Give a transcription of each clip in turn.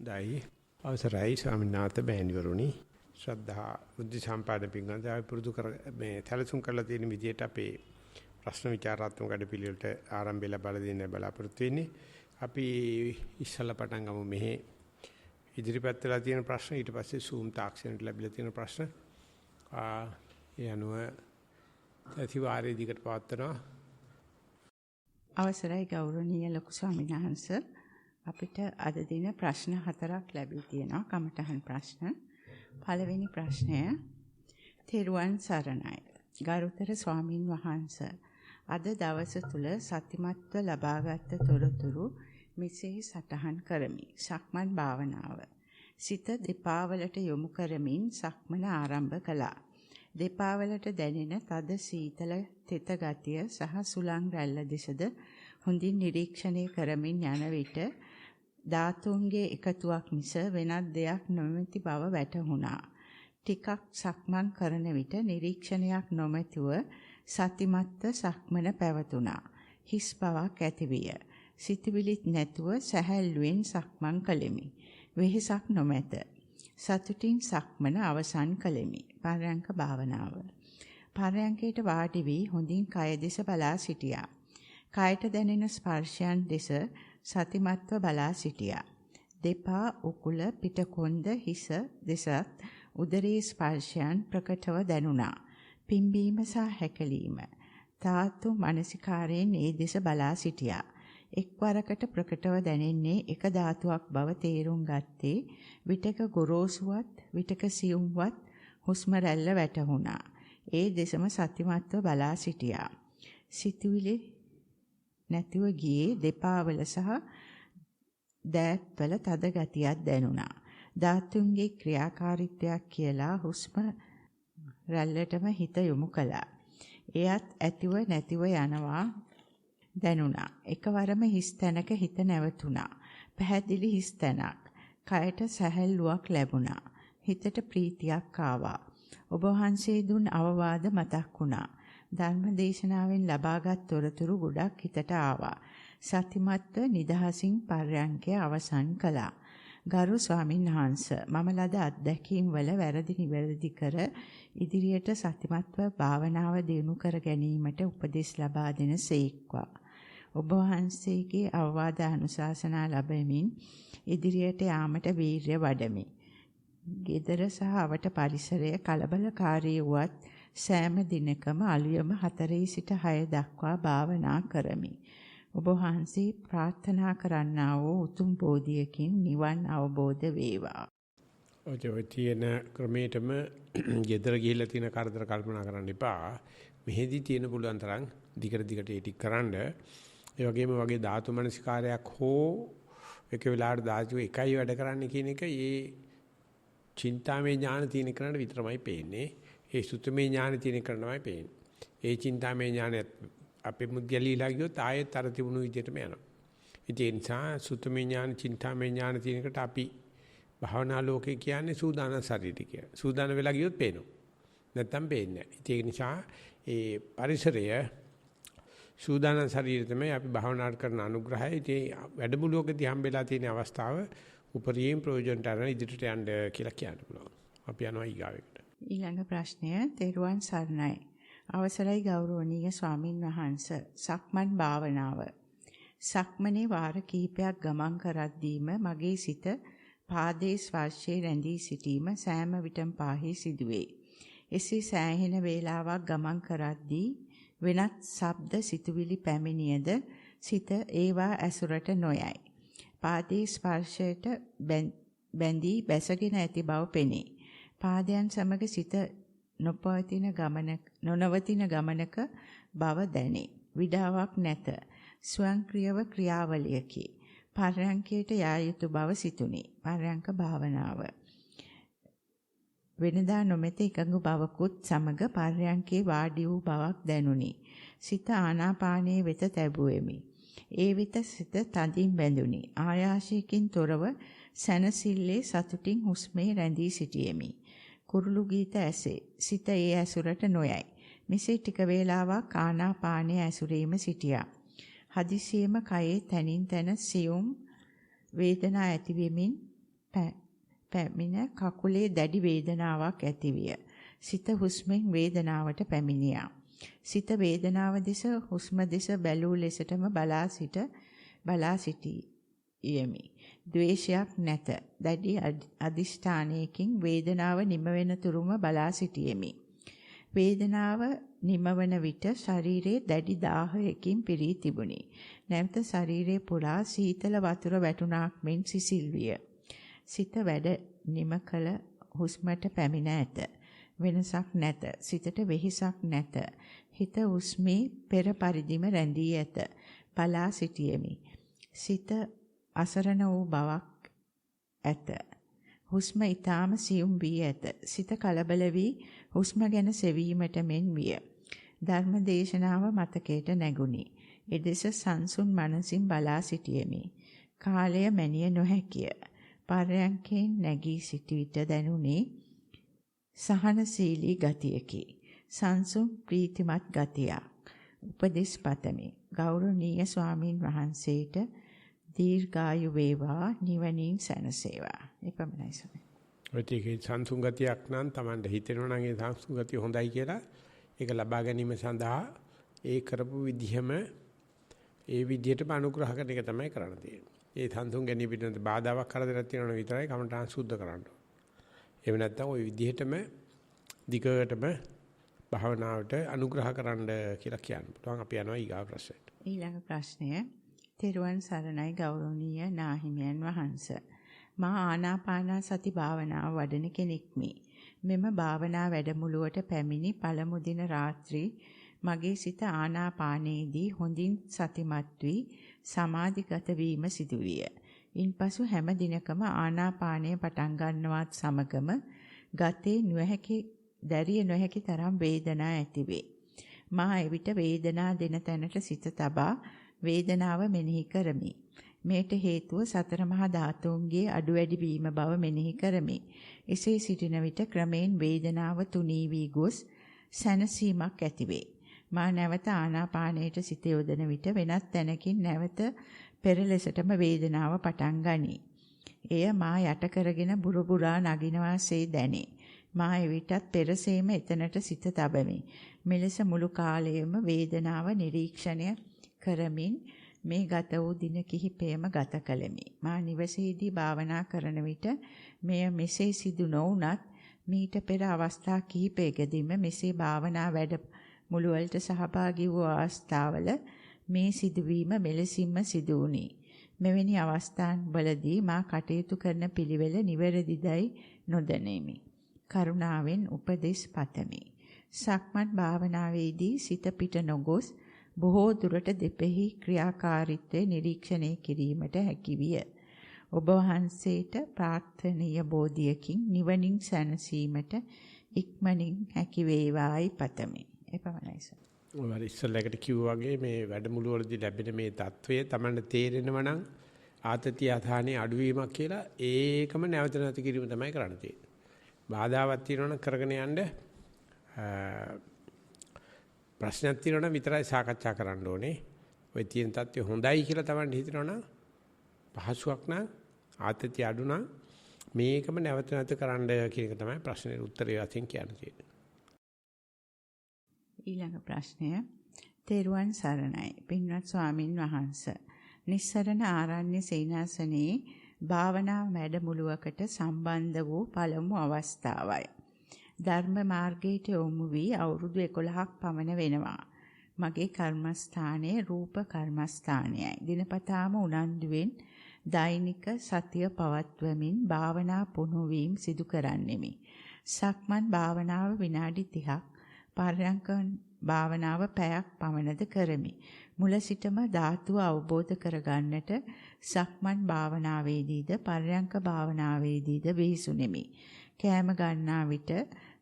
දෛ අවසරයි ස්වාමීන් වහන්සේ බෑණිවරුනි ශ්‍රද්ධා බුද්ධ සම්පාදන පිංගන්ත අපි පුරුදු කර මේ සැලසුම් කරලා තියෙන විදිහට අපේ ප්‍රශ්න විචාරාත්මක වැඩපිළිවෙලට ආරම්භය ලබා දෙන්න බලාපොරොත්තු වෙන්නේ. අපි ඉස්සලා පටන් ගමු මෙහි ඉදිරිපත් වෙලා තියෙන ප්‍රශ්න ඊට පස්සේ Zoom තාක්ෂණයට ලැබිලා තියෙන ප්‍රශ්න ඒ අනුව සතිವಾರයේ දිගට පවත්වනවා. අවසරයි ගෞරවනීය ලොකු ස්වාමීන් වහන්සේ අපිට අද දින ප්‍රශ්න 4ක් ලැබී තියෙනවා කමඨහන් ප්‍රශ්න. පළවෙනි ප්‍රශ්නය තෙරුවන් සරණයි. ගරුතර ස්වාමින් වහන්සේ අද දවස තුල සතිමත්ව ලබාගත් තොරතුරු මෙසේ සටහන් කරමි. සක්මන් භාවනාව. සිත දෙපා වලට යොමු කරමින් සක්මන ආරම්භ කළා. දෙපා වලට දැනෙන තද සීතල තෙත ගතිය සහ සුළං රැල්ල දෙසද හොඳින් නිරීක්ෂණය කරමින් යන විට ධාතුන්ගේ එකතුවක් මිස වෙනත් දෙයක් නොමැති බව වැටහුණා. ටිකක් සක්මන් කරන විට නිරීක්ෂණයක් නොමැතිව සතිමත්ව සක්මන පැවතුණා. හිස් බවක් ඇතිවිය. සිතවිලිත් නැතුව සැහැල්ලුවෙන් සක්මන් කළෙමි. වෙහෙසක් නොමැත. සතුටින් සක්මන අවසන් කළෙමි. පරයන්ක භාවනාව. පරයන්කයට වාඩි වී හොඳින් කය දෙස බලා සිටියා. කයට දැනෙන ස්පර්ශයන් දෙස සතිමත්ව බලා සිටියා. දෙපා උකුල පිටකොන්ද හිස දෙසත් උදරයේ ස්පර්ශයන් ප්‍රකටව දැනුණා. පිම්බීම සහ හැකලීම. ධාතු මනසිකාරයෙන් ඒ දෙස බලා සිටියා. එක්වරකට ප්‍රකටව දැනෙන්නේ එක ධාතුවක් බව තේරුම් ගත්තේ විටක ගොරෝසුවත් විටක සියුම්වත් හුස්ම රැල්ල වැටහුණා. ඒ දෙසම සතිමත්ව බලා සිටියා. සිතුවිලි නැතිව ගියේ දෙපා වල සහ දෑත්වල තද ගතියක් දැනුණා. ධාතුන්ගේ ක්‍රියාකාරීත්වයක් කියලා හුස්ම රැල්ලටම හිත යොමු කළා. එයත් ඇතිව නැතිව යනවා දැනුණා. එකවරම හිස් තැනක හිත නැවතුණා. පැහැදිලි හිස් තැනක්. කයට සැහැල්ලුවක් ලැබුණා. හිතට ප්‍රීතියක් ආවා. ඔබ වහන්සේ දුන් අවවාද මතක් වුණා. ධර්ම දේශනාවෙන් ලබාගත් තොරතුරු ගොඩක් හිතට ආවා. සතිමත්ව නිදහසින් පර්යංකය අවසන් කළා. ගරු ස්වාමින් වහන්සේ මම ලද අත්දැකීම් වල වැරදි නිවැරදි කර ඉදිරියට සතිමත්ව භාවනාව දියුණු කර ගැනීමට උපදෙස් ලබා දෙන සේක්වා. ඔබ වහන්සේගේ අවවාද අනුශාසනා ලැබෙමින් ඉදිරියට යාමට වීර්ය වඩමි. ගෙදර සහ අවට පරිසරය කලබලකාරී වුවත් සෑම දිනකම අලුයම 4 සිට 6 දක්වා භාවනා කරමි. ඔබ වහන්සේ ප්‍රාර්ථනා කරන්නා වූ උතුම් බෝධියකින් නිවන් අවබෝධ වේවා. ඔය තියෙන ක්‍රමයටම ගෙදර ගිහිල්ලා තියෙන කරදර කල්පනා කරන්න එපා. මෙහෙදි තියෙන පුළුවන් තරම් දිගට ඒ ටික කරන්න. ඒ වගේම වගේ ධාතු මනසිකාරයක් හෝ එක වෙලාවට ධාතු එකයි වැඩ කරන්න කියන එක ඒ චින්තාමය ඥාන තියෙන කෙනාට විතරමයි පේන්නේ. ඒ සුත්තමේ ඥාන තියෙන කෙනාටමයි පේන්නේ. ඒ චින්තාමය ඥානය අපේ මුද්ගලීලා ගියොත් ආයෙත් අර තිබුණු විදිහටම යනවා. ඒ නිසා සුත්තමේ ඥාන චින්තාමය ඥාන තියෙන එකට අපි භාවනා ලෝකේ කියන්නේ සූදානම් ශරීරය කියලා. සූදානම් වෙලා ගියොත් පේනවා. නැත්තම් පේන්නේ නැහැ. ඒ නිසා ඒ පරිසරය සූදානම් ශරීරය තමයි අපි භාවනාට කරන අනුග්‍රහය. ඉතින් වැඩමුළුවකදී හම්බෙලා තියෙන අවස්ථාව උපරිම ප්‍රයෝජනට අරන් ඉදිරියට යන්න කියලා කියන්න පුළුවන්. අපි යනවා ඊගාවෙකට. ඊළඟ ප්‍රශ්නය තෙරුවන් සරණයි. අවසරයි ගෞරවනීය ස්වාමින් වහන්සේ. සක්මන් භාවනාව. සක්මනේ වාර කිහිපයක් ගමන් කරද්දීම මගේ සිත පාදයේ ස්පර්ශයේ රැඳී සිටීම සෑම විටම පාහි සිදුවේ. එසේ සෑහෙන වේලාවක් ගමන් කරද්දී වෙනත් ශබ්ද සිතුවිලි පැමිණියද සිත ඒවා ඇසුරට නොයයි. පාදයේ ස්පර්ශයට බැඳී බැසගෙන ඇති බව පෙනේ. පාදයන් සමග සිත නොනවතින ගමනක බව දැනේ. විඩාවක් නැත. ස්වයංක්‍රීයව ක්‍රියාවලියකි. පර්යංකයට යා යුතු බව සිතුනි. පර්යංක භාවනාව. වෙනදා නොමැත එකඟ බවකුත් සමග පර්යංකේ වාඩි වූ බවක් දැනුනි. සිත ආනාපානයේ වෙත තැබුවෙමි. ඒ විට සිත තදින් බැඳුනි. ආයාසයෙන් තොරව සැනසille සතුටින් හුස්මේ රැඳී සිටියෙමි. කුරුළු ගීත ඇසේ. සිත ඒ ඇසුරට නොයයි. මෙසේ ටික වේලාවක් ආනාපානයේ ඇසුරීම සිටියා. හදිසියෙම කයේ තනින් තන සියුම් වේදනා ඇතිවෙමින් පැමිණ කකුලේ දැඩි වේදනාවක් ඇතිවිය. සිත හුස්මෙන් වේදනාවට පැමිණියා. සිත වේදනාව දෙස හුස්ම දෙස බැලූ ලෙසටම බලා සිටියෙමි. ද්වේෂයක් නැත. දැඩි අදිෂ්ඨානයකින් වේදනාව නිම වෙන තුරුම බලා සිටියෙමි. වේදනාව නිමවන විට ශරීරයේ දැඩි දාහයකින් පිරී තිබුණි. නැවත ශරීරයේ පුරා සීතල වතුර වැටුණාක් මෙන් සිසිල් විය. සිත වැඩ නිම කළ හුස්මට පැමිණ ඇත. වෙනසක් නැත. සිතට වෙහිසක් නැත. හිත හුස්මේ පෙර පරිදිම රැඳී ඇත. බලා සිටියෙමි. සිත අසරණ වූ බවක් ඇත. හුස්ම ඊටාම සියුම් වී ඇත. සිත කලබල වී හුස්ම ගැන සෙවීමට මෙන් විය. ධර්ම දේශනාව මතකයට නැගුණි. එදෙස සංසුන් මනසින් බලා සිටියෙමි. කාලය මැනිය නොහැකිය. පර්යංකයෙන් නැගී සිටි විට දැනුනේ සහනශීලී ගතියකි. සංසුන් ප්‍රීතිමත් ගතියක්. උපදෙස් පතමි. ගෞරවනීය ස්වාමින් වහන්සේට දීර්ඝායු වේවා නිවනින් සැනසේවා. එපමණයි සමයි. ඔය ටිකේ සංසුන් ගතියක් නම් Tamanට හිතෙනවා නම් ඒ සංසුන් ගතිය හොඳයි කියලා ඒක ලබා ගැනීම සඳහා ඒ කරපු විදිහම ඒ විදිහටම අනුග්‍රහ කරන එක තමයි කරන්න තියෙන්නේ. ඒ සංසුන් ගැනීම පිටත බාධාවක් කරදරයක් තියෙනවා විතරයි කමඨාන් සුද්ධ කරන්න ඕනේ. එහෙම නැත්නම් ওই විදිහටම දිගටම භාවනාවට අනුග්‍රහ කරන්න කියලා කියන්න පුළුවන්. අපි යනවා ඊගා ප්‍රශ්නයට. ඊළඟ ප්‍රශ්නය තෙරුවන් සරණයි ගෞරවනීය නාහිමියන් වහන්සේ. මා ආනාපාන සති භාවනාව වඩන කෙනෙක්මි. මෙම භාවනා වැඩමුළුවට පැමිණි පළමු දින රාත්‍රී මගේ සිත ආනාපානයේදී හොඳින් සතිමත් වී සමාධිගත වීම සිදුවිය. ඉන්පසු හැම දිනකම ආනාපානය පටන් ගන්නවත් සමගම ගතේ දැරිය නොහැකි තරම් වේදනා ඇතිවේ. මා එවිට වේදනා දෙන තැනට සිත තබා වේදනාව මෙනෙහි කරමි. මේට හේතුව සතර මහා ධාතුන්ගේ අඩු වැඩි වීම බව මෙනෙහි කරමි. එසේ සිටින විට ක්‍රමයෙන් වේදනාව තුනී වී ගොස් සැනසීමක් ඇතිවේ. මා නැවත ආනාපානයට සිත යොදන විට වෙනත් තැනකින් නැවත පෙර ලෙසටම වේදනාව පටන් ගනී. එය මා යට කරගෙන බුරුබුරා නගිනවාසේ දැනේ. මා එවිටත් පෙරසේම එතනට සිත තබමි. මෙලෙස මුළු කාලයම වේදනාව නිරීක්ෂණය කරමින් මේ ගත වූ දින කිහිපයම ගත කළෙමි. මා නිවසේදී භාවනා කරන විට මෙය මෙසේ සිදු නොවුනත් මීට පෙර අවස්ථා කිහිපයකදීම මෙසේ භාවනා වැඩ මුළුවලට සහභාගී වූ අවස්ථාවල මේ සිදුවීම මෙලෙසින්ම සිදු වුණි. මෙවැනි අවස්ථාන්වලදී මා කටයුතු කරන පිළිවෙල නිවැරදිදයි නොදැනෙමි. කරුණාවෙන් උපදෙස් පතමි. සක්මන් භාවනාවේදී සිත පිට නොගොස් බොහෝ දුරට දෙපෙහි ක්‍රියාකාරීත්වය නිරීක්ෂණය කිරීමට හැකි විය. ඔබ වහන්සේට ප්‍රාර්ථනීය බෝධියකින් නිවනින් සැනසීමට ඉක්මනින් හැකි වේවායි පතමි. එපමණයි සර්. ඔය ඉස්සෙල්ලාකට කිව්වා වගේ මේ වැඩමුළු වලදී ලැබෙන මේ தত্ত্বය Tamanට තේරෙනවා නම් ආතතිය අධානයේ අඩුවීමක් කියලා ඒකම නැවත නැති කිරීම තමයි කරන්න තියෙන්නේ. බාධාවක් තියෙනවා නම් කරගෙන යන්න ප්‍රශ්නයක් තියෙනවා නම් විතරයි සාකච්ඡා කරන්න ඕනේ. ඔය තියෙන தত্ত্বය හොඳයි කියලා Tamanට හිතෙනවා නම් පහසුවක් නම් ආතතිය අඩු නම් මේකම නැවත නැවත කරන්න කියන එක තමයි ප්‍රශ්නේ උත්තරය වශයෙන් කියන්නේ. ඊළඟ ප්‍රශ්නය තෙරුවන් සරණයි පින්වත් ස්වාමින් වහන්සේ. නිස්සරණ ආරණ්‍ය සේනාසනයේ භාවනා වැඩමුළුවකට සම්බන්ධ වූ පළමු අවස්ථාවයි. ධර්ම මාර්ගයට යොමු වී අවුරුදු 11ක් පමණ වෙනවා. මගේ කර්මස්ථානයේ රූප කර්මස්ථානයයි. දිනපතාම උනන්දුවෙන් දෛනික සතිය පවත්වමින් භාවනා පුහුණුවීම් සිදු කරන්නෙමි. සක්මන් භාවනාව විනාඩි 30ක් පර්යංක භාවනාව පැයක් පමණද කරමි. මුල සිටම ධාතුව අවබෝධ කරගන්නට සක්මන් භාවනාවේදීද පර්යංක භාවනාවේදීද විහිසුනිමි. කෑම ගන්නා විට,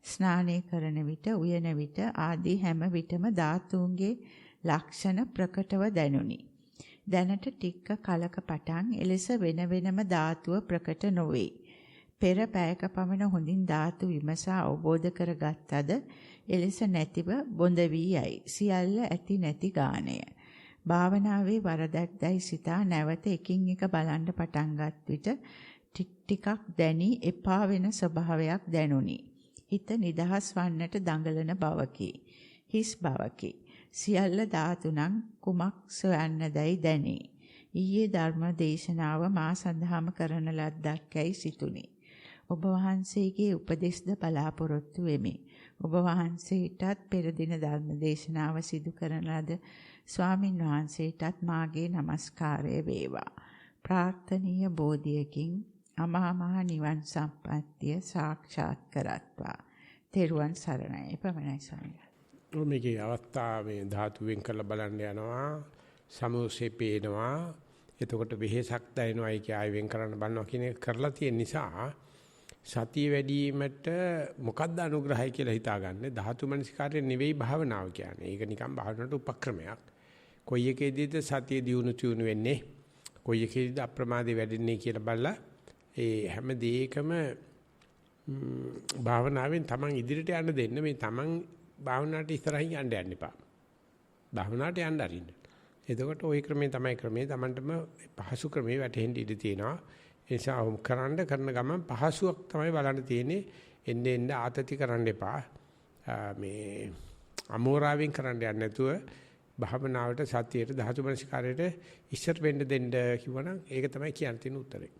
ස්නානය කරන විට, උයන විට ආදී හැම විටම ධාතුන්ගේ ලක්ෂණ ප්‍රකටව දැනුනි. දැනට ටික කලක පටන් එලෙස වෙන වෙනම ධාතුව ප්‍රකට නොවේ. පෙර පැයක පමණ හොඳින් ධාතු විමසා අවබෝධ කරගත්තද එලෙස නැතිව බොඳ වී යයි. සියල්ල ඇති නැති ගාණය. භාවනාවේ වරදක් දැයි සිතා නැවත එකින් එක බලන්න පටන්ගත් විට ටිකක් දැනි එපා වෙන ස්වභාවයක් දැනුනි. හිත නිදහස් වන්නට දඟලන බවකි. හිස් බවකි. සියල්ල ධාතුණං කුමක් සොයන්නදයි දැනේ. ඊයේ ධර්ම දේශනාව මා සඳහාම කරන ලද්දක්යි සිතුනි. ඔබ වහන්සේගේ උපදෙස්ද බලාපොරොත්තු වෙමි. ඔබ වහන්සේටත් පෙර දින ධර්ම දේශනාව සිදු කරන ලද ස්වාමින් වහන්සේටත් මාගේ নমස්කාරය වේවා. ප්‍රාර්ථනීය බෝධියකින් අමා මහ නිවන් සම්පත්තිය සාක්ෂාත් කරත්වා. තෙරුවන් සරණයි. එපමණයි ස්වාමීනි. මේකේ අවස්ථාවේ ධාතු වෙන් කරලා බලන්න යනවා. සමුසේ පේනවා. එතකොට වෙහෙසක් දැනෙනවා. ඒක ආයෙ වෙන් කරන්න බලනවා කියන එක කරලා තියෙන නිසා සතිය වැඩිවීමට මොකද්ද අනුග්‍රහය කියලා හිතාගන්න. ධාතු මනසිකාරය නෙවෙයි භාවනාව කියන්නේ. ඒක නිකන් භාවනාවට උපක්‍රමයක්. කොයි එකේදීද සතිය දියුණු වෙන්නේ? කොයි එකේදීද අප්‍රමාදේ වැඩෙන්නේ කියලා බලලා ඒ හැම දෙයකම භාවනාවෙන් තමන් ඉදිරියට යන්න දෙන්න. මේ තමන් භාවනාවට ඉස්සරහින් යන්න එපා. භාවනාවට යන්න අරින්න. එතකොට ওই ක්‍රමේ තමයි තමන්ටම පහසු ක්‍රමේ වැටෙන්න ඉඩ තියෙනවා. ඒ නිසා කරන ගමන් පහසුවක් තමයි බලන්න තියෙන්නේ. එන්න ආතති කරන්න එපා. මේ අමෝරාවෙන් කරන්න යන්න නැතුව භාවනාවට සතියට ධාතු මනසිකාරයට ඉස්සර වෙන්න දෙන්න කිව්වනම් ඒක තමයි කියන්න තියෙන උත්තරේ.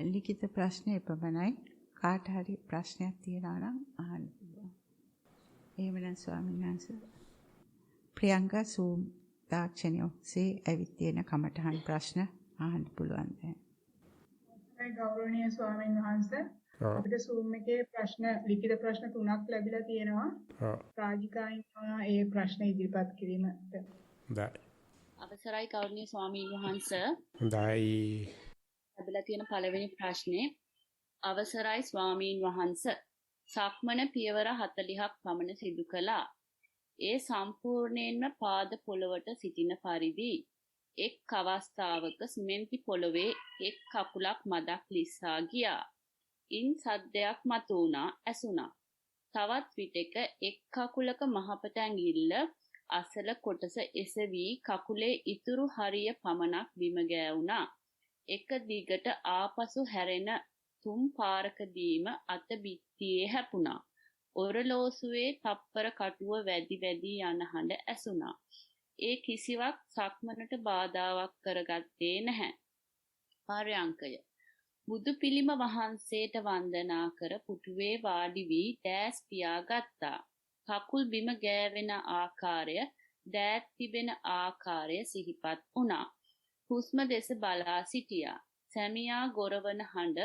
ලිඛිත ප්‍රශ්න එපමණයි. කාට හරි ප්‍රශ්නයක් තියෙනවා නම් අහන්න පුළුවන්. එහෙමනම් ස්වාමීන් වහන්සේ ප්‍රියංකා සූම් තාක්ෂණය ඔස්සේ ඇවිත් තියෙන කමඨහන් ප්‍රශ්න අහන්න පුළුවන් දැන්. ගෞරවනීය ස්වාමීන් වහන්සේ අපිට සූම් එකේ ලිඛිත ප්‍රශ්න 3ක් ලැබිලා තියෙනවා. රාජිකා ඉන්නවා ඒ ප්‍රශ්න ඉදිරිපත් කිරීමට. හොඳයි. අවසරයි ගෞරවනීය ස්වාමීන් වහන්සේ. හොඳයි. ලැබිලා තියෙන පළවෙනි ප්‍රශ්නේ අවසරයි ස්වාමීන් වහන්සේ. සක්මන පියවර 40ක් පමණ සිදු කළා. ඒ සම්පූර්ණයෙන්ම පාද පොළවට සිටින පරිදි එක් අවස්ථාවක සිමෙන්ති පොළවේ එක් කකුලක් මදක් ලිස්සා ගියා. ඉන් සද්දයක් මතුවුණා ඇසුණා. තවත් විටක එක් කකුලක මහපට ඇඟිල්ල අසල කොටස එසවි කකුලේ ඉතුරු හරිය පමණක් බිම ගෑවුණා. එක දිගට ආපසු හැරෙන තුන් පාරකදීම අත බිත්තියේ හැපුණා. ඔරලෝසුවේ තප්පර කටුව වැඩි යන හඬ ඇසුණා. ඒ කිසිවක් සක්මනට බාධාවක් කරගත්තේ නැහැ. පර්යංකය. බුදු පිළිම වහන්සේට වන්දනා කර පුටුවේ වාඩි වී දෑස් පියාගත්තා. කකුල් බිම ගෑවෙන ආකාරය, දෑත් තිබෙන ආකාරය සිහිපත් වුණා. හුස්ම දෙස බලා සිටියා. සැමියා ගොරවන හඬ,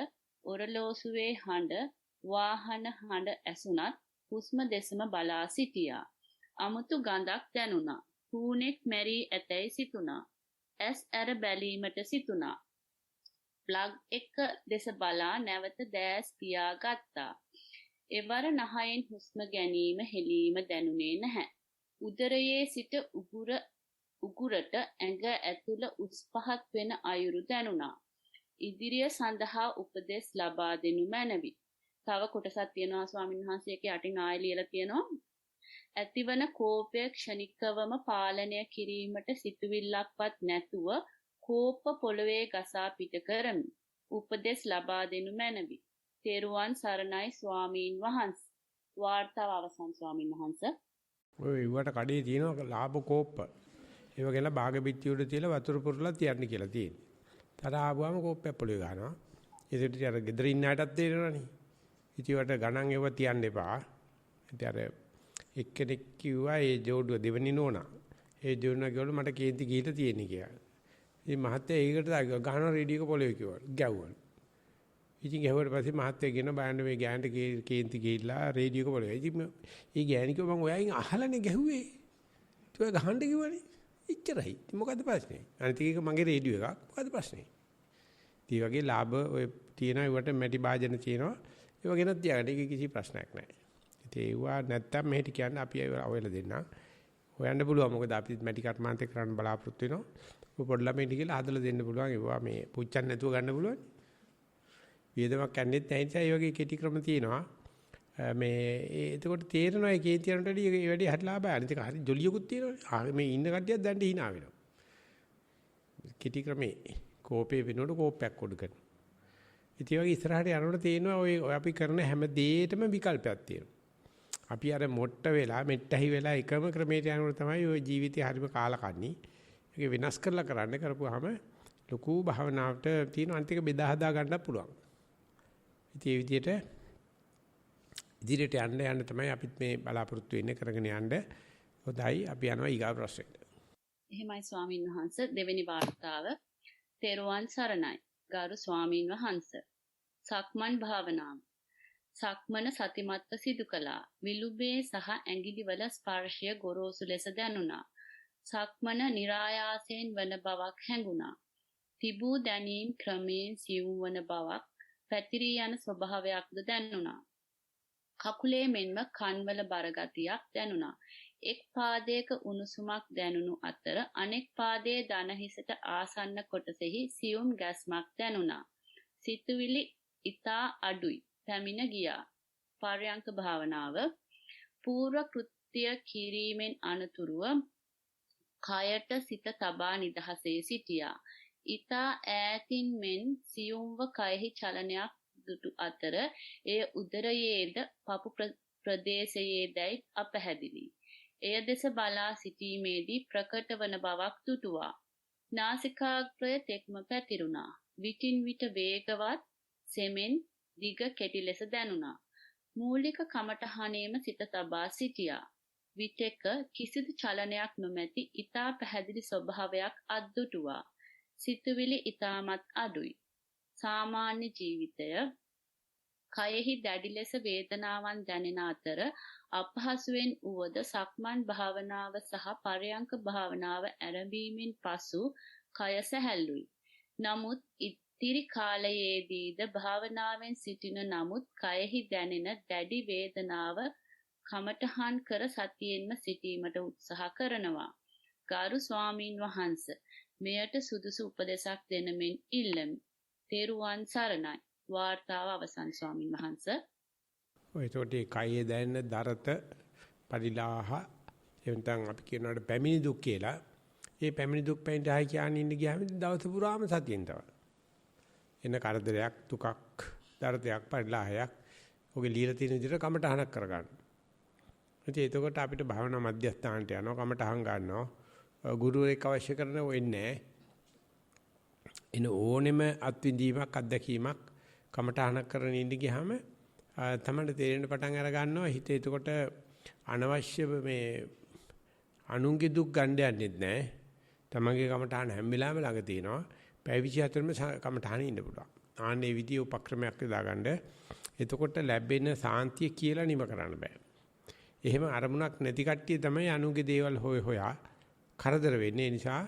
ඔරලෝසුවේ හඬ, වාහන හඬ ඇසුණත් හුස්ම දෙසම බලා සිටියා. අමුතු ගඳක් දැනුණා. හූනෙක් මැරී ඇතැයි සිතුණා. ඇස් ඇර බැලීමට සිතුණා. ප්ලග් එක දෙස බලා නැවත දෑස් පියාගත්තා. එවර නහයෙන් හුස්ම ගැනීම හෙලීම දැනුනේ නැහැ. උදරයේ සිට උගුරට ඇඟ ඇතුළ උස් පහත් වෙන අයුරු දැනුණා. ඉදිරිය සඳහා උපදෙස් ලබා දෙනු මැනවි. තව කොටසක් තියෙනවා ස්වාමීන් වහන්සේගේ අටින් ආයෙ ලියලා තියෙනවා. ඇතිවන කෝපය ක්ෂණිකවම පාලනය කිරීමට සිතුවිල්ලක්වත් නැතුව කෝප පොළවේ ගසා පිට කරමි. උපදෙස් ලබා දෙනු මැනවි. තෙරුවන් සරණයි ස්වාමීන් වහන්සේ. වාර්තාව අවසන් ස්වාමීන් වහන්සේ. ඔය ඊවට කඩේ තියෙනවා ලාභ කෝප්ප. ඒව ගැන බාග පිටි උඩ තියලා වතුර පුරලා තියන්න කියලා තියෙනවා. තර ආවම කෝප්පයක් පොළවේ ගන්නවා. ඒකට අර ගෙදර ඉන්න අයටත් තේරෙනවනේ. ඉතිවට ගණන් ඒව තියන්න එපා. ඉතින් අර එක්කෙනෙක් කිව්වා ඒ ජෝඩුව දෙවෙනි නෝනා. ඒ ජෝඩුව ගිහලා මට කේන්ති ගිහිල්ලා තියෙන්නේ කියලා. ඉතින් මහත්තයා ඒකට ගහන රේඩියෝ එක පොළවේ කිව්වා. ගැව්වා. ඉතින් ගැහුවට පස්සේ මහත්තයා කියන බයන්න මේ ගෑනට කේන්ති ගිහිල්ලා රේඩියෝ එක පොළවේ. ඉතින් මේ ගෑණි කිව්වා මම ඔයයින් අහලානේ ගැහුවේ. ඒක ගහන්න කිව්වනේ. ඉච්චරයි. මොකද්ද ප්‍රශ්නේ? අනිත් එක මගේ රේඩියෝ එකක්. මොකද්ද ප්‍රශ්නේ? ඊ වගේ ලාභ ඔය තියෙනවා ඒවට මැටි භාජන තියෙනවා. ඒව ගැන තියාගන්න. ඒක කිසි ප්‍රශ්නයක් නැහැ. ඉතින් ඒවා නැත්තම් මෙහෙට කියන්න අපි ඔයලා දෙන්න. හොයන්න පුළුවන්. මොකද අපි මැටි කර්මාන්තේ කරන්න බලාපොරොත්තු වෙනවා. ඔය පොඩි ළමයින්ට කියලා හදලා දෙන්න පුළුවන්. ඒවා මේ පුච්චන්න නැතුව ගන්න පුළුවන්. වියදමක් යන්නේත් නැහැ. ඒ නිසා ඒ වගේ කෙටි ක්‍රම තියෙනවා. මේ එතකොට තේරෙනවා ඒ කේන්තියන්ට වැඩි ඒ වැඩි හරි ලාභයි. අනිත් එක හරි ජොලියකුත් තියෙනවා. මේ ඉන්න කට්ටියක් දැන් hina වෙනවා. කෙටි ක්‍රමේ කෝපේ වෙනකොට කෝපයක් උඩ කරනවා. ඉතින් වගේ ඉස්සරහට යනකොට තේනවා ඔය අපි කරන හැම දෙයකටම විකල්පයක් තියෙනවා. අපි අර මොට්ට වෙලා මෙට්ටහි වෙලා එකම ක්‍රමයට යනකොට තමයි ඔය ජීවිතේ හරිම කාලකන්ණි. ඒක වෙනස් කරලා කරන්න කරපුවාම ලොකු භාවනාවට තියෙන අන්තික බෙදා හදා ගන්නත් පුළුවන්. ඉතින් මේ විදිහට ඉදිරියට යන්න තමයි අපිත් මේ බලාපොරොත්තු වෙන්නේ කරගෙන යන්න. හොඳයි අපි යනවා ඊගා ප්‍රශ්නෙට. එහෙමයි ස්වාමින් වහන්සේ දෙවෙනි වාර්තාව තෙරුවන් සරණයි. ගරු ස්වාමින් වහන්සේ. සක්මන් භාවනාව. සක්මන සතිමත්ව සිදු කළා. විලුඹේ සහ ඇඟිලිවල ස්පර්ශය ගොරෝසු ලෙස දැනුණා. සක්මන નિરાයාසයෙන් වන බවක් හැඟුණා. තිබූ දැනීම් ක්‍රමයෙන් සියුම් වන බවක් පැතිරී යන ස්වභාවයක්ද දැනුණා. කකුලේ මෙන්ම කන්වල බරගතියක් දැනුණා. එක් පාදයක උණුසුමක් දැනුණු අතර අනෙක් පාදයේ දන හිසට ආසන්න කොටසෙහි සියුම් ගැස්මක් දැනුණා. සිතුවිලි ඊතා අඩුයි. පැමිණ ගියා. පර්යංක භාවනාව පූර්ව කෘත්‍ය කිරීමෙන් අනතුරුව කයට සිත තබා නිදහසේ සිටියා. ඊතා ඈතින් මෙන් සියුම්ව කයෙහි චලනයක් දුටු අතර එය උදරයේද පපු ප්‍රදේශයේදයි අපැහැදිලි. එය දෙස බලා සිටීමේදී ප්‍රකට වන බවක් දුටුවා. නාසිකාග්‍රය තෙක්ම පැතිරුණා. විටින් විට වේගවත් සෙමෙන් දිග කෙටි ලෙස දැනුණා. මූලික කමඨහනේම සිත තබා සිටියා. විටක කිසිදු චලනයක් නොමැති ඊතා පැහැදිලි ස්වභාවයක් අද්දුටුවා. සිතුවිලි ඊතාමත් අඩුයි. සාමාන්‍ය ජීවිතය කයෙහි දැඩි ලෙස වේදනාවන් දැනෙන අතර අපහසුවෙන් උවද සක්මන් භාවනාව සහ පරයන්ක භාවනාව ආරම්භීමෙන් පසු කය සැහැල්ලුයි. නමුත් ඉතිරි කාලයේදීද භාවනාවෙන් සිටින නමුත් කයෙහි දැනෙන දැඩි වේදනාව කමඨහන් කර සතියෙන්ම සිටීමට උත්සාහ කරනවා. ගරු ස්වාමීන් වහන්සේ මෙයට සුදුසු උපදේශක් දෙන මෙන් ඉල්ලමි. තෙරුවන් සරණයි. වාර්තාව අවසන් ස්වාමීන් වහන්සේ. ඔය ඒකට කයේ දැනෙන දරත පරිලාහ එවන්තන් අපි කියනවාට පැමිණි දුක් කියලා. ඒ පැමිණි දුක් පැමිණි කියන්නේ ඉන්න ගියාම දවස පුරාම සතියෙන් තමයි. එන කරදරයක් දුකක් දරතයක් පරිලාහයක් ඔගේ লীලා තියෙන විදිහට කමටහනක් කරගන්න. ඉතින් එතකොට අපිට භාවනා මධ්‍යස්ථානට යනවා කමටහන් ගන්නවා. ගුරුවරයෙක් අවශ්‍ය කරන වෙන්නේ නැහැ. එන ඕනෙම අත්විඳීමක් අත්දැකීමක් කමටහනක් කරගෙන ඉඳ ගියාම තමයි තේරෙන්න පටන් අර ගන්නවා හිත එතකොට අනවශ්‍ය මේ අනුන්ගේ දුක් ගන්න යන්නෙත් නැහැ. තමන්ගේ කමටහන හැම වෙලාවෙම ළඟ තියෙනවා. පැවිදි අතරම කමටහන ඉන්න පුළුවන්. ආන්නේ විදිය උපක්‍රමයක් දාගන්න. එතකොට ලැබෙන සාන්තිය කියලා නිම කරන්න බෑ. එහෙම අරමුණක් නැති කට්ටිය තමයි අනුන්ගේ දේවල් හොයා කරදර වෙන්නේ. ඒ නිසා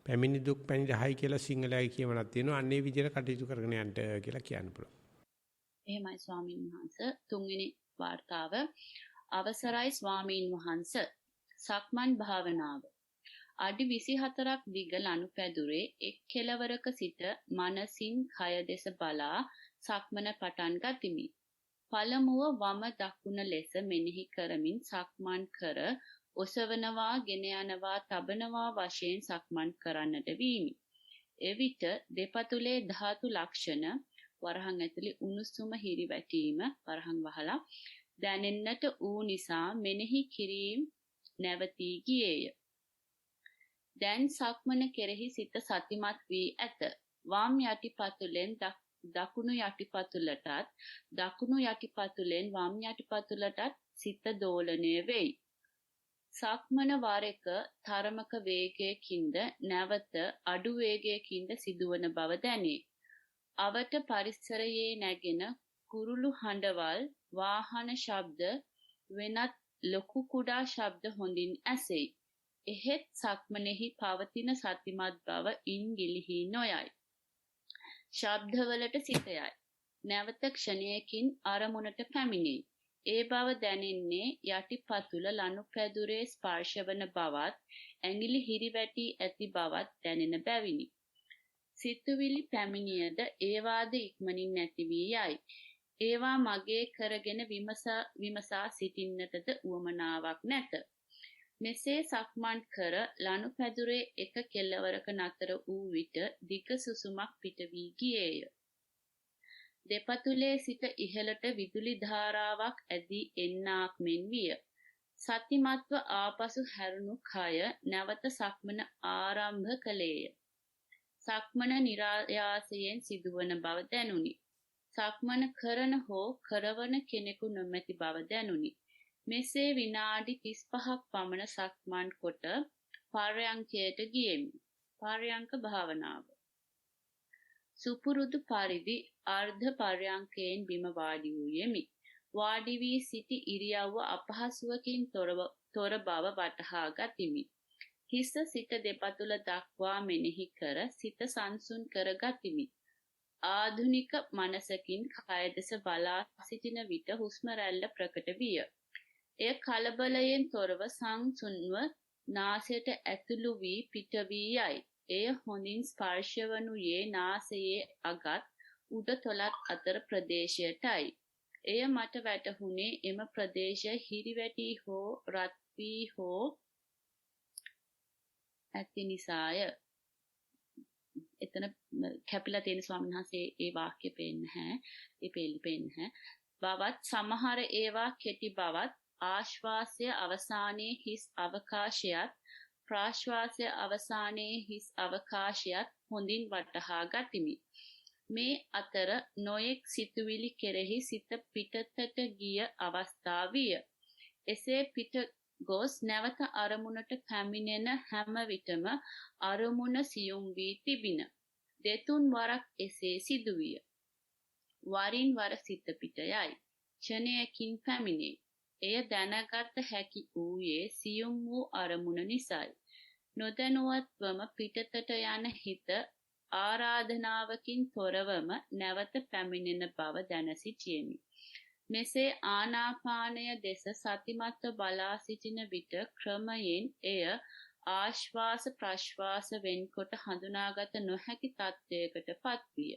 පැමිණි දුක් පැනිරහයි කියලා සිංහලයි කියවනක් තියෙනවා. අන්නේ විදියට කටයුතු කරගෙන යන්න කියලා කියන්න පුළුවන්. එහෙමයි ස්වාමීන් වහන්සේ. තුන්වෙනි වාර්තාව අවසරයි ස්වාමීන් වහන්සේ. සක්මන් භාවනාව. අඩි 24ක් දිග ලනුපැදුරේ එක් කෙළවරක සිට මනසින් කය දෙස බලා සක්මන පටන් ගතිමි. පළමුව වම දකුණ ලෙස මෙනෙහි කරමින් සක්මන් කර ඔසවනවා, ගෙන යනවා, තබනවා වශයෙන් සක්මන් කරන්නට වීමි. එවිට දෙපතුලේ ධාතු ලක්ෂණ වරහන් ඇතුලේ උණුසුම හිරිවැටීම වරහන් වහලා දැනෙන්නට ඌ නිසා මෙනෙහි කිරීම නැවතී ගියේය. දැන් සක්මන කෙරෙහි සිත සතිමත් වී ඇත. වම් යටිපතුලෙන් දකුණු යටිපතුලටත් දකුණු යටිපතුලෙන් වම් යටිපතුලටත් සිත දෝලණය වෙයි. සක්මන වාර එක තරමක වේගයකින්ද නැවත අඩු වේගයකින්ද සිදුවන බව දැනේ. අවට පරිසරයේ නැගෙන කුරුළු හඬවල්, වාහන ශබ්ද, වෙනත් ලොකු කුඩා ශබ්ද හොඳින් ඇසෙයි. එහෙත් සක්මනේහි පවතින සතිමත් බව ඉන් ගිලිහි නොයයි. ශබ්දවලට සිත යයි. නැවත ක්ෂණයකින් අරමුණට පැමිණෙයි. ඒ බව දැනෙන්නේ යටිපතුල ලනුපැදුරේ ස්පර්ශවන බවත් ඇඟිලි හිරිවැටි ඇති බවත් දැනෙන බැවිනි. සිතුවිලි පැමිණියද ඒවාද ඉක්මනින් නැති වී යයි. ඒවා මගේ කරගෙන විමසා සිටින්නටද උවමනාවක් නැත. මෙසේ සක්මන් කර ලනුපැදුරේ එක කෙළවරක නතර වූ විට දිග සුසුමක් පිට වී ගියේය. දෙපතුලේ සිට ඉහළට විදුලි ධාරාවක් ඇදී එන්නාක් මෙන් විය. සතිමත්ව ආපසු හැරුණු කය නැවත සක්මන ආරම්භ කළේය. සක්මන નિરાයාසයෙන් සිදුවන බව දැනුනි. සක්මන කරන හෝ කරවන කෙනෙකු නොමැති බව දැනුනි. මෙසේ විනාඩි 35ක් පමණ සක්මන් කොට පර්යංකයට ගියෙමි. පර්යංක භාවනාව. සුපුරුදු පරිදි අර්ධ පර්යංකයෙන් බිම වාඩි වූයෙමි. වාඩි වී සිටි ඉරියව්ව අපහසුවකින් තොර බව වටහා ගතිමි. හිස සිට දෙපතුල දක්වා මෙනෙහි කර සිත සංසුන් කර ගතිමි. ආධුනික මනසකින් කය දෙස බලා සිටින විට හුස්ම රැල්ල ප්‍රකට විය. එය කලබලයෙන් තොරව සංසුන්ව නාසයට ඇතුළු වී පිට වී යයි. එය හොඳින් ස්පර්ශ වනුයේ නාසයේ අගත් උඩ තොලත් අතර ප්‍රදේශයටයි. එය මට වැටහුණේ එම ප්‍රදේශය හිරිවැටි හෝ රත් වී හෝ ඇති නිසාය. එතන කැපිලා තියෙන ස්වාමීන් වහන්සේ ඒ වාක්‍ය පේන්නේ නැහැ. ඒ පෙළි පේන්නේ නැහැ. බවත් සමහර ඒවා කෙටි බවත් ආශ්වාසය අවසානයේ හිස් අවකාශයත් ප්‍රාශ්වාසය අවසානයේ හිස් අවකාශයත් හොඳින් වටහා ගතිමි. මේ අතර නොයෙක් සිතුවිලි කෙරෙහි සිත පිටතට ගිය අවස්ථා විය. එසේ පිට ගොස් නැවත අරමුණට පැමිණෙන හැම විටම අරමුණ සියුම් වී තිබින. දෙතුන් වරක් එසේ සිදුවිය. වරින් වර සිත පිට යයි. ක්ෂණයකින් පැමිණේ. එය දැනගත හැකි වූයේ සියුම් වූ අරමුණ නිසායි. නොදැනුවත්වම පිටතට යන හිත ආරාධනාවකින් තොරවම නැවත පැමිණෙන බව දැන සිටියෙමි. මෙසේ ආනාපානය දෙස සතිමත්ව බලා සිටින විට ක්‍රමයෙන් එය ආශ්වාස ප්‍රශ්වාස වෙන්කොට හඳුනාගත නොහැකි තත්ත්වයකට පත්විය.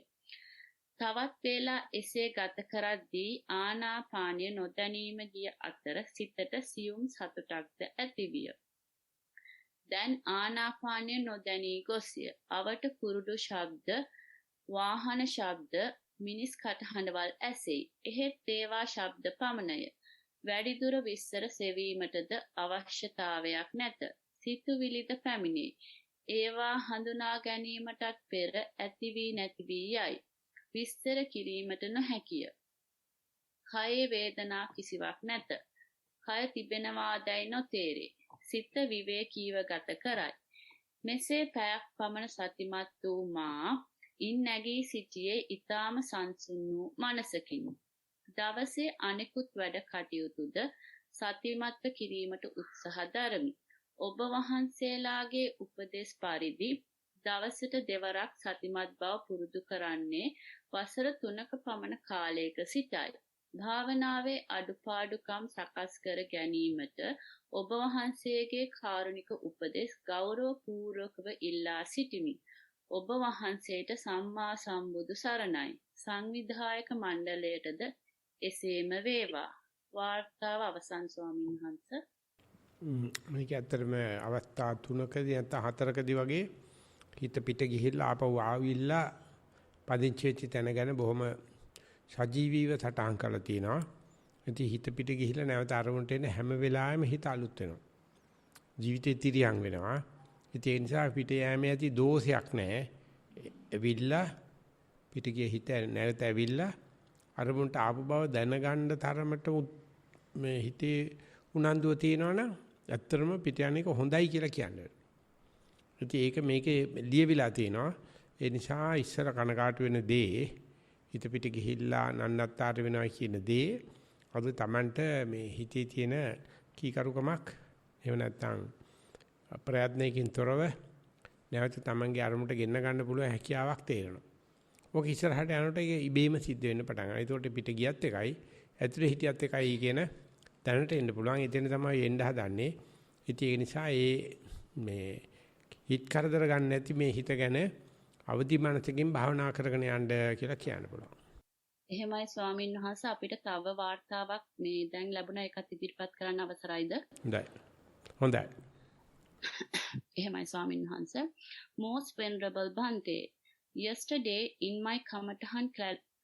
තවත් වේලා එසේ ගත කරද්දී ආනාපානය නොදැනීම ගිය අතර සිතට සියුම් සතුටක්ද ඇතිවිය. දැන් ආනාපානය නොදැනී ගොස්ය. අවට කුරුඩු ශබ්ද, වාහන ශබ්ද, මිනිස් කටහඬවල් ඇසෙයි. එහෙත් ඒවා ශබ්ද පමණය. වැඩිදුර විස්තර සෙවීමටද අවශ්‍යතාවයක් නැත. සිතුවිලිද පැමිණේ. ඒවා හඳුනා ගැනීමටත් පෙර ඇති වී නැති වී යයි. විස්තර කිරීමට නොහැකිය. කයේ වේදනා කිසිවක් නැත. කය තිබෙනවාදැයි නොතේරේ. සිත විවේකීව ගත කරයි. මෙසේ පැයක් පමණ සතිමත් වූ මා ඉන් නැගී සිටියේ ඊටාම සංසුන් වූ මනසකින්. දවසේ අනෙකුත් වැඩ කටයුතුද සතිමත්ව කිරීමට උත්සාහ දරමි. ඔබ වහන්සේලාගේ උපදෙස් පරිදි දවසට දෙවරක් සතිමත් බව පුරුදු කරන්නේ වසර 3ක පමණ කාලයක සිටයි. භාවනාවේ අඩුපාඩුකම් සකස් කර ගැනීමට ඔබ වහන්සේගේ කාරුණික උපදෙස් ගෞරවපූර්වකව ඉල්ලා සිටිමි. ඔබ වහන්සේට සම්මා සම්බුදු සරණයි. සංවිධායක මණ්ඩලයටද එසේම වේවා. වාර්තාව අවසන් ස්වාමීන් වහන්සේ. මේක ඇත්තටම අවස්ථා 3කදී නැත්නම් 4කදී වගේ හිත පිට ගිහිල්ලා ආපහු ආවිල්ලා පදිංචි වෙච්ච තැන ගැන බොහොම සජීවීව සටහන් කරලා තියෙනවා. ඉතින් හිත පිට ගිහිල්ලා නැවත අරමුණට එන හැම වෙලාවෙම හිත අලුත් වෙනවා. ජීවිතේ තිරියම් වෙනවා. ඉතින් ඒ නිසා පිට යෑමේ ඇති දෝෂයක් නැහැ. ඇවිල්ලා පිට ගිය හිත නැවත ඇවිල්ලා අරමුණට ආපු බව දැනගන්න තරමට මේ හිතේ උනන්දුව තියෙනවනම් ඇත්තටම පිට යන එක හොඳයි කියලා කියන්නේ. ඉතින් ඒක මේකේ ලියවිලා තියෙනවා. ඒ නිසා ඉස්සර කනකාටු වෙන දේ හිත පිට ගිහිල්ලා නන්නත්තර වෙනවා කියන දේ අද Tamanට මේ හිතේ තියෙන කීකරුකමක් එහෙම නැත්නම් ප්‍රයත්නයකින් තොරව නැවත Tamanගේ අරමුණට ගෙන්න ගන්න පුළුවන් හැකියාවක් තේරෙනවා. ඔක ඉස්සරහට යනකොට ඒක ඉබේම සිද්ධ වෙන්න පටන් ගන්නවා. ඒකට පිට ගියත් එකයි ඇතුලේ හිටියත් එකයි කියන දැනට එන්න පුළුවන්. එතන තමයි එන්න හදන්නේ. ඉතින් ඒ නිසා මේ හිත කරදර ගන්න නැති මේ හිත ගැන අවදි මනසකින් භාවනා කරගෙන යන්න කියලා කියන්න පුළුවන්. එහෙමයි ස්වාමින් වහන්සේ අපිට තව වාර්තාවක් මේ දැන් ලැබුණා ඒකත් ඉදිරිපත් කරන්න අවසරයිද? හොඳයි. එහෙමයි ස්වාමින් වහන්සේ. Most venerable Bhante, yesterday in my Kamatahan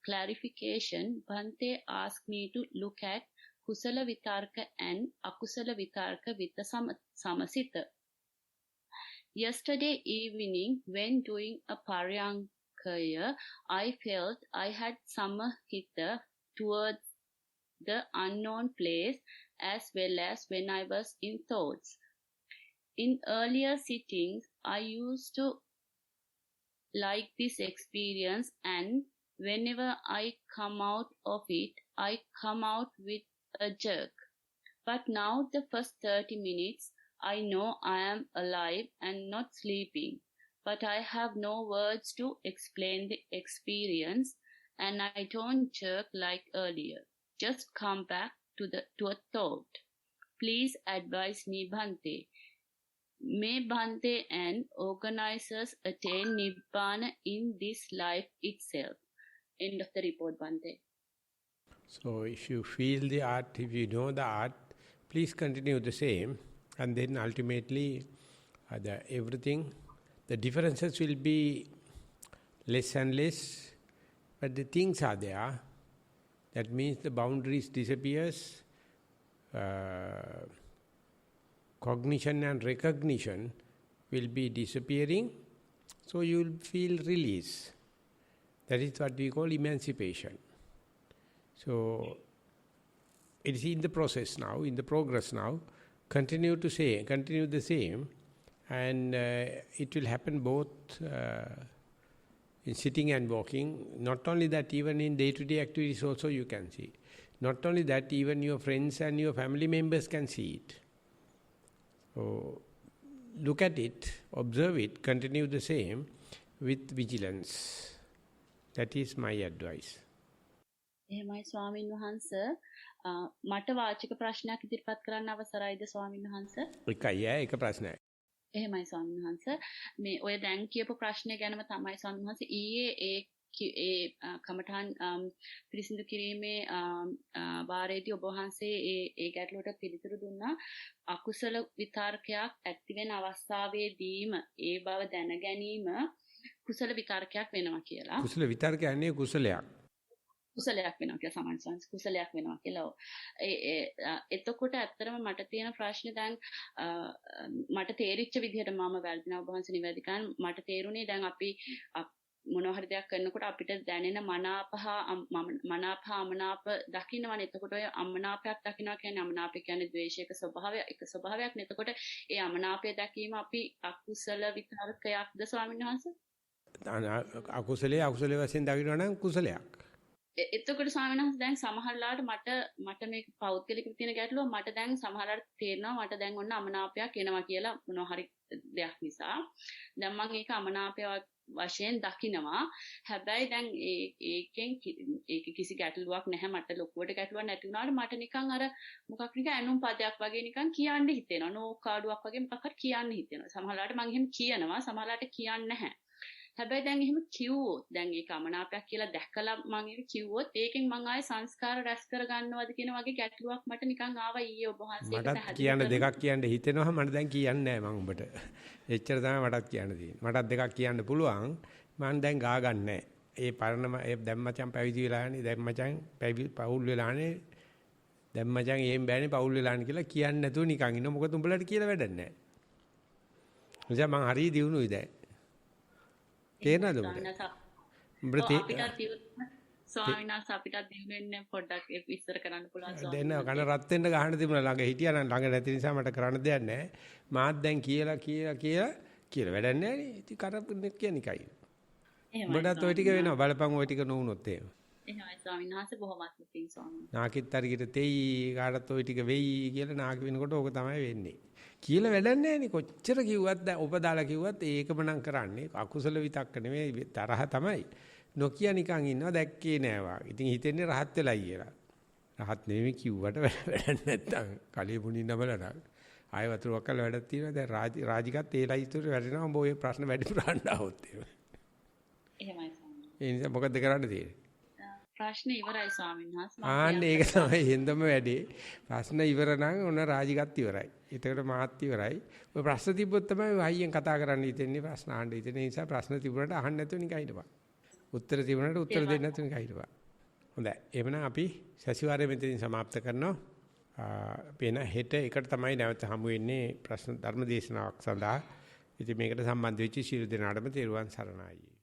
clarification, Bhante asked me to look at Kusala Vitarka and Akusala Vitarka with the Samasita. Yesterday evening, when doing a Paryankaya, I felt I had Samahita towards the unknown place as well as when I was in thoughts. In earlier sittings, I used to like this experience, and whenever I come out of it, I come out with a jerk. But now the first 30 minutes, I know I am alive and not sleeping, but I have no words to explain the experience, and I don't jerk like earlier. Just come back to a thought. Please advise me, Bhante. May Bhante and organizers attain Nibbana in this life itself. End of the report, Bhante. So if you feel the art, if you know the art, please continue the same, and then ultimately the differences will be less and less, but the things are there. That means the boundaries disappears, cognition and recognition will be disappearing, so you will feel release. That is what we call emancipation. So it is in the process now, in the progress now. Continue the same, and it will happen both in sitting and walking. Not only that, even in day-to-day activities also you can see. Not only that, even your friends and your family members can see it. So look at it, observe it, continue the same with vigilance. That is my advice. එහෙමයි ස්වාමින් වහන්සේ මට වාචික ප්‍රශ්නයක් ඉදිරිපත් කරන්න අවසරයිද ස්වාමින් වහන්සේ? එක ප්‍රශ්නයක්. එහෙමයි ස්වාමින් වහන්සේ මේ ඔය දැන් කියපු ප්‍රශ්නය ගැනම තමයි ස්වාමින් වහන්සේ ඊයේ ඒ කමඨාන් පිළිසිදු කිරීමේ වාරයේදී ඔබ වහන්සේ ඒ ගැටලුවට පිළිතුරු දුන්නා. අකුසල විතර්කයක් ඇති වෙන අවස්ථාවේදීම ඒ බව දැන ගැනීම කුසල විතර්කයක් වෙනවා කියලා. කුසල විතර්කය කියන්නේ කුසලයක්. කුසලයක් වෙනවා කියලා සමාන සංස් කුසලයක් වෙනවා කියලා. එතකොට ඇත්තටම මට තියෙන ප්‍රශ්නේ දැන් මට තේරිච්ච විදිහට මම වැරදිනවා ඔබ වහන්සේ නිවැරදි කරන් මට තේරුණේ දැන් අපි මොනවා හරි දෙයක් කරනකොට අපිට දැනෙන මනාප අමනාප දකින්නවනේ. එතකොට ඔය අමනාපයක් දකින්නවා කියන්නේ අමනාපය කියන්නේ ද්වේෂයක ස්වභාවය එක ස්වභාවයක් නේ. එතකොට ඒ අමනාපය දැකීම අපි අකුසල විතර්කයක්ද ස්වාමීන් වහන්සේ? අකුසලයේ වශයෙන් දකින්නවා නම් කුසලයක්. එතකොට ස්වාමීන් වහන්සේ දැන් සමහරලාට මට මේක පෞද්ගලිකව තියෙන ගැටලුව මට දැන් සමහරලාට තේරෙනවා මට දැන් ඔන්න අමනාපයක් එනවා කියලා මොනවා හරි දෙයක් නිසා දැන් මම ඒක අමනාපය වශයෙන් දකිනවා. හැබැයි දැන් ඒක කිසි ගැටලුවක් නැහැ. මට ලොකුවට ගැටලුවක් නැති වුණාට මට නිකන් අර මොකක් නිකන් ඇනුම් පදයක් වගේ නිකන් කියන්න හිතෙනවා. නෝකාඩුවක් වගේ මොකක් හරි කියන්න හිතෙනවා. සමහරලාට මම එහෙම කියනවා, සමහරලාට කියන්නේ නැහැ. හැබැයි දැන් එහෙම කිව්වොත් දැන් ඒක අමනාපයක් කියලා දැකලා මම ඒක කිව්වොත් ඒකෙන් මම ආයේ සංස්කාර රැස් කර ගන්නවද කියන වගේ ගැටලුවක් මට නිකන් ආවා ඊයේ ඔබ වහන්සේට මටත් කියන්න දෙකක් කියන්න හිතෙනවා. මට දැන් කියන්නේ නැහැ මම උඹට. එච්චර තමයි මටත් කියන්න තියෙන්නේ. මටත් දෙකක් කියන්න පුළුවන්. මම දැන් ගා ගන්නෑ. ඒ පරණ දැන් මචං පැවිදි වෙලානේ, දැන් මචං පවුල් වෙලානේ, දැන් මචං එහෙම බෑනේ පවුල් වෙලානේ කියලා කියන්නේ නැතුව නිකන් ඉන්න. මොකද උඹලට කියලා වැඩක් නැහැ. එනිසා මං හරිය දිනුනුයි දැන්. තේරෙනවද උඹට? ස්වාමීන් වහන්සේ අපිටත් දිනු වෙන්නේ පොඩ්ඩක් ඒක විස්තර කරන්න පුළුවන් ස්වාමීන් වහන්සේ. දැන් කන රත් වෙන්න ගහන්න තිබුණා ළඟ හිටියා නම් ළඟ නැති නිසා මට කරන්න දෙයක් නැහැ. මාත් දැන් කියලා වැඩක් නැහැ නේ. ඉතින් කරපුන්නේ කියන්නේ කයි. උඹටත් ওই ටික වෙනවා. බලපන් ওই ටික නොවුනොත් එහෙම. එහෙමයි ස්වාමීන් වහන්සේ බොහොමත්ම පිං ස්වාමීන්. නාකිත් හරියට තෙයි කාටත් ওই ටික වෙයි කියලා නාකි වෙනකොට ඕක තමයි වෙන්නේ. කියලා වැඩක් නැහැ නේ. කොච්චර කිව්වත් ඔබ දාලා කිව්වත් ඒකම නම් කරන්නේ. අකුසල විතක්ක නෙමෙයි තරහ තමයි. නොකිය නිකන් ඉන්නවා දැක්කේ නෑ වාගේ. ඉතින් හිතෙන්නේ රහත් වෙලයි කියලා. රහත් නෙමෙයි කිව්වට වැඩක් නැත්තම් කලිය පුණින් නබලන. ආය වතුර වක්කල වැඩක් තියෙනවා. දැන් රාජිකත් ඒ ලයිස්තුවේ වැඩෙනවා. උඹ ඔය ප්‍රශ්න වැඩි පුරන්න આવොත් එහෙම. එහෙමයි ස්වාමීන්. ඒ නිසා මොකද්ද කරන්න තියෙන්නේ? ප්‍රශ්න ඉවරයි ස්වාමීන් වහන්සේ. ආන්නේ ඒක තමයි හෙන්දම වැඩේ. ප්‍රශ්න ඉවර නම් ඔන්න රාජිකත් ඉවරයි. ඒතකොට මාත් ඉවරයි. ඔය ප්‍රශ්න තිබ්බොත් තමයි වයියෙන් කතා කරන්න හිතෙන්නේ. ප්‍රශ්න අහන්න හිතෙන නිසා ප්‍රශ්න තිබුණාට අහන්න නැතුව නිකන් හිටපන්. උත්තර තිබුණාට උත්තර දෙන්න නැතුව නිකන් හිටපන්. හොඳයි. එවනම් අපි සතිವಾರයේ මෙතනින් સમાપ્ત කරනවා. පේන හෙට එකට තමයි නැවත හමු වෙන්නේ ප්‍රශ්න ධර්ම දේශනාවක් සඳහා. ඉතින් මේකට සම්බන්ධ වෙච්ච සියලු දෙනාටම තෙරුවන් සරණයි.